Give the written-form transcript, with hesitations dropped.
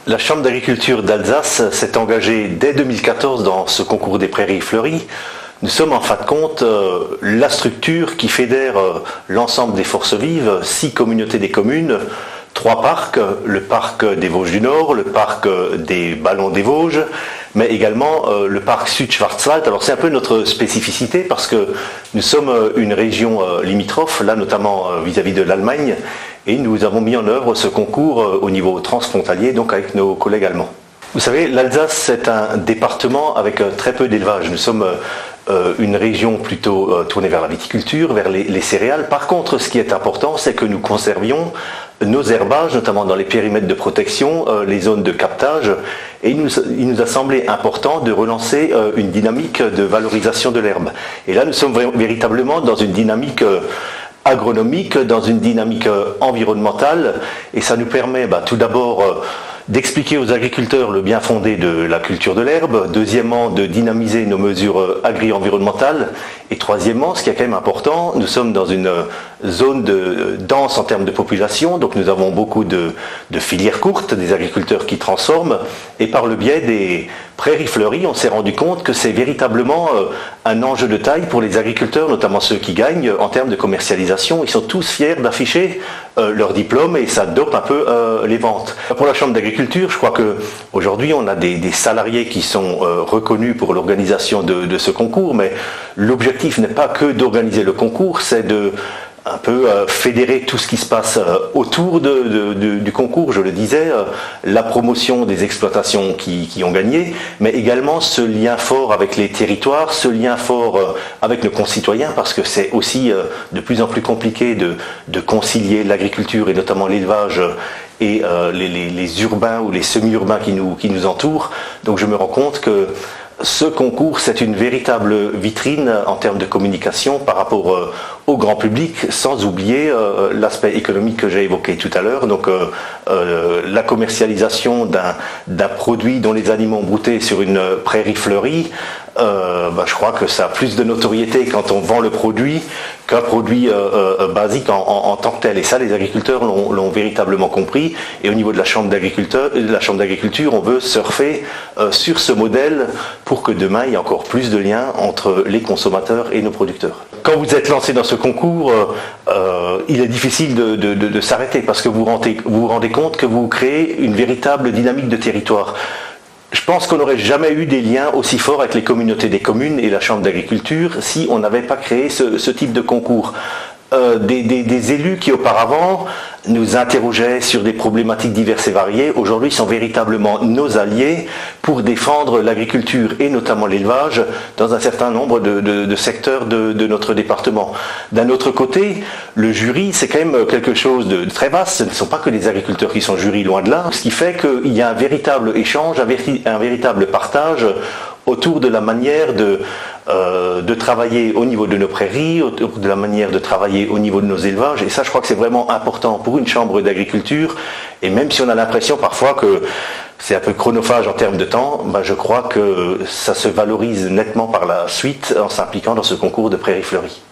La Chambre d'agriculture d'Alsace s'est engagée dès 2014 dans ce concours des prairies fleuries. Nous sommes en fin de compte la structure qui fédère l'ensemble des forces vives, 6 communautés des communes, 3 parcs, le parc des Vosges du Nord, le parc des Ballons des Vosges, mais également le parc Sud-Schwarzwald. Alors c'est un peu notre spécificité parce que nous sommes une région limitrophe, là notamment vis-à-vis de l'Allemagne, et nous avons mis en œuvre ce concours au niveau transfrontalier, donc avec nos collègues allemands. Vous savez, l'Alsace c'est un département avec très peu d'élevage. Nous sommes une région plutôt tournée vers la viticulture, vers les céréales. Par contre, ce qui est important, c'est que nous conservions nos herbages, notamment dans les périmètres de protection, les zones de captage, et il nous a semblé important de relancer une dynamique de valorisation de l'herbe. Et là, nous sommes véritablement dans une dynamique agronomique, dans une dynamique environnementale, et ça nous permet tout d'abord d'expliquer aux agriculteurs le bien fondé de la culture de l'herbe, deuxièmement de dynamiser nos mesures agri-environnementales, et troisièmement, ce qui est quand même important, nous sommes dans une zone dense en termes de population, donc nous avons beaucoup de filières courtes, des agriculteurs qui transforment, et par le biais des prairies fleuries, on s'est rendu compte que c'est véritablement un enjeu de taille pour les agriculteurs, notamment ceux qui gagnent en termes de commercialisation. Ils sont tous fiers d'afficher leur diplôme et ça dope un peu les ventes. Pour la Chambre d'agriculture, je crois qu'aujourd'hui on a des salariés qui sont reconnus pour l'organisation de ce concours, mais l'objectif n'est pas que d'organiser le concours, c'est de un peu fédérer tout ce qui se passe autour du concours, je le disais, la promotion des exploitations qui ont gagné, mais également ce lien fort avec les territoires, ce lien fort avec nos concitoyens, parce que c'est aussi de plus en plus compliqué de concilier l'agriculture et notamment l'élevage et les urbains ou les semi-urbains qui nous entourent. Donc je me rends compte que ce concours, c'est une véritable vitrine en termes de communication par rapport au grand public, sans oublier l'aspect économique que j'ai évoqué tout à l'heure. Donc la commercialisation d'un produit dont les animaux ont brouté sur une prairie fleurie, je crois que ça a plus de notoriété quand on vend le produit qu'un produit basique en tant que tel. Et ça, les agriculteurs l'ont véritablement compris. Et au niveau de la Chambre d'agriculture, on veut surfer sur ce modèle pour que demain, il y ait encore plus de liens entre les consommateurs et nos producteurs. Quand vous êtes lancé dans ce concours, il est difficile de s'arrêter parce que vous vous rendez compte que vous créez une véritable dynamique de territoire. Je pense qu'on n'aurait jamais eu des liens aussi forts avec les communautés des communes et la Chambre d'agriculture si on n'avait pas créé ce type de concours. Des élus qui auparavant nous interrogeaient sur des problématiques diverses et variées, aujourd'hui sont véritablement nos alliés pour défendre l'agriculture et notamment l'élevage dans un certain nombre de secteurs de notre département. D'un autre côté, le jury c'est quand même quelque chose de très vaste, ce ne sont pas que les agriculteurs qui sont jury, loin de là, ce qui fait qu'il y a un véritable échange, un véritable partage autour de la manière de travailler au niveau de nos prairies, autour de la manière de travailler au niveau de nos élevages. Et ça, je crois que c'est vraiment important pour une chambre d'agriculture. Et même si on a l'impression parfois que c'est un peu chronophage en termes de temps, je crois que ça se valorise nettement par la suite en s'impliquant dans ce concours de prairies fleuries.